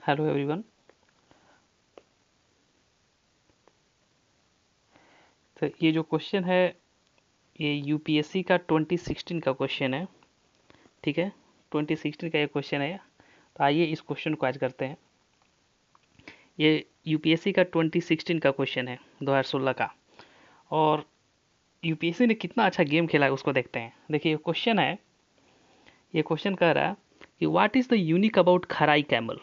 Hello everyone. तो ये जो क्वेश्चन है ये यूपीएससी का 2016 का क्वेश्चन है। ठीक है, 2016 का ये क्वेश्चन है। तो आइए इस क्वेश्चन को आज करते हैं। ये यूपीएससी का 2016 का क्वेश्चन है, 2016 का। और यूपीएससी ने कितना अच्छा गेम खेला है उसको देखते हैं। देखिए ये क्वेश्चन है, ये क्वेश्चन कह रहा है कि what is the unique about Kharai camel.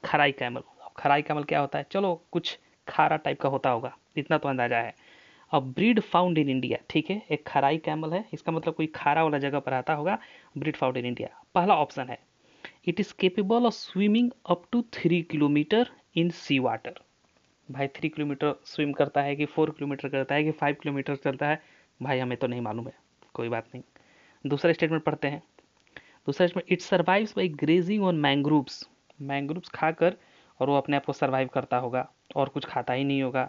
Kharai camel, Kharai camel क्या होता है? चलो कुछ खारा टाइप का होता होगा, इतना तो अंदाजा है। अ ब्रीड फाउंड इन इंडिया, ठीक है, एक खराई कैमल है, इसका मतलब कोई खारा वाला जगह पर आता होगा। ब्रीड फाउंड इन इंडिया पहला ऑप्शन है। It is capable of swimming up to 3 kilometer in sea water. भाई 3 किलोमीटर स्विम करता है कि 4 किलोमीटर करता है कि 5 किलोमीटर चलता है, भाई हमें तो नहीं मालूम है, कोई बात नहीं। दूसरा स्टेटमेंट पढ़ते हैं। दूसरा statement, it survives by grazing on mangroves. Mangroves खाकर और वो अपने आप को सर्वाइव करता होगा, और कुछ खाता ही नहीं होगा।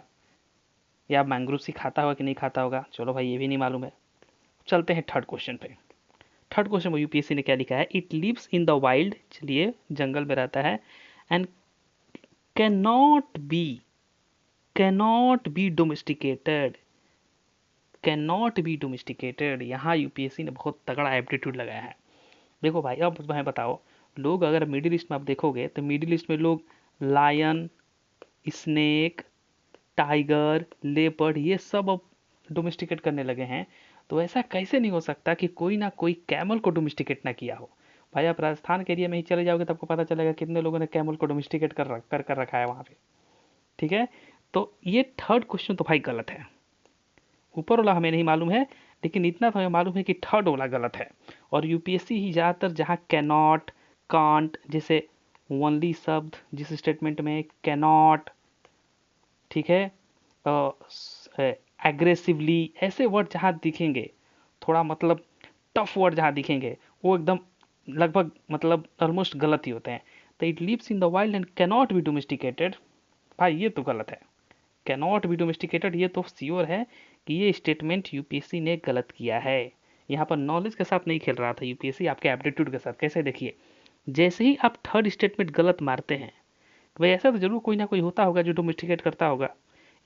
या मैंग्रोव्स ही खाता होगा कि नहीं खाता होगा, चलो भाई ये भी नहीं मालूम है। चलते हैं थर्ड क्वेश्चन पे। थर्ड क्वेश्चन में यूपीएससी ने क्या लिखा है? It lives in the wild, चलिए जंगल में रहता है। And can not be, can not be domesticated. Can not be domesticated, यहाँ यूपीएससी ने बहुत तगड़ा एप्टीट्यूड लगाया है। देखो भाई अब मैं बताओ, लोग अगर मिडिल ईस्ट में आप देखोगे तो मिडिल ईस्ट में लोग लायन, स्नेक, टाइगर, लेपर्ड ये सब अब डोमेस्टिकेट करने लगे हैं। तो ऐसा कैसे नहीं हो सकता कि कोई ना कोई कैमल को डोमेस्टिकेट ना किया हो। भाई आप राजस्थान के एरिया में ही चले जाओगे तो आपको पता चलेगा कितने लोगों ने कैमल को डोमेस्टिकेट कर रखा है वहाँ पे। ठीक है, तो ये थर्ड क्वेश्चन तो भाई गलत है। ऊपर वाला हमें नहीं मालूम है, लेकिन इतना तो हमें मालूम है कि थर्ड वाला गलत है। और यूपीएससी ही ज़्यादातर जहाँ कैनॉट, कांट जैसे ओनली शब्द जिस स्टेटमेंट में कैनॉट, ठीक है, एग्रेसिवली ऐसे वर्ड जहाँ दिखेंगे, थोड़ा मतलब टफ वर्ड जहाँ दिखेंगे, वो एकदम लगभग मतलब ऑलमोस्ट गलत ही होते हैं। तो it lives in the wild and cannot be domesticated, भाई ये तो गलत है। कैनॉट बी डोमेस्टिकेटेड ये तो श्योर है कि ये स्टेटमेंट यूपीएससी ने गलत किया है। यहाँ पर नॉलेज के साथ नहीं खेल रहा था यूपीएससी, आपके एप्टीट्यूड के साथ। कैसे? देखिए, जैसे ही आप थर्ड स्टेटमेंट गलत मारते हैं, भाई ऐसा तो जरूर कोई ना कोई होता होगा जो डोमेस्टिकेट करता होगा।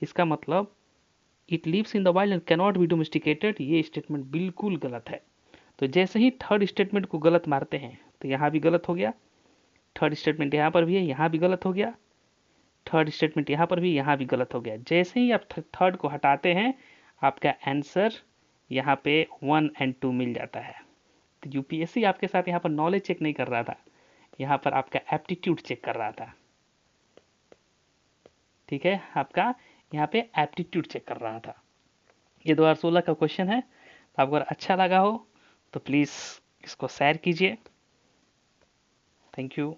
इसका मतलब it lives in the wild and cannot be domesticated, ये स्टेटमेंट बिल्कुल गलत है। तो जैसे ही थर्ड स्टेटमेंट को गलत मारते हैं तो यहाँ भी गलत हो गया। थर्ड स्टेटमेंट यहाँ पर भी है, यहाँ भी गलत हो गया। थर्ड स्टेटमेंट यहाँ पर भी, यहाँ भी गलत हो गया। जैसे ही आप थर्ड को हटाते हैं, आपका आंसर यहाँ पे 1 और 2 मिल जाता है। तो यूपीएससी आपके साथ यहाँ पर नॉलेज चेक नहीं कर रहा था, यहाँ पर आपका एप्टीट्यूड चेक कर रहा था। ठीक है, आपका यहाँ पे एप्टीट्यूड चेक कर रहा था। ये 2016 का क्वेश्चन है। तो आपको अगर अच्छा लगा हो तो प्लीज़ इसको शेयर कीजिए। Thank you.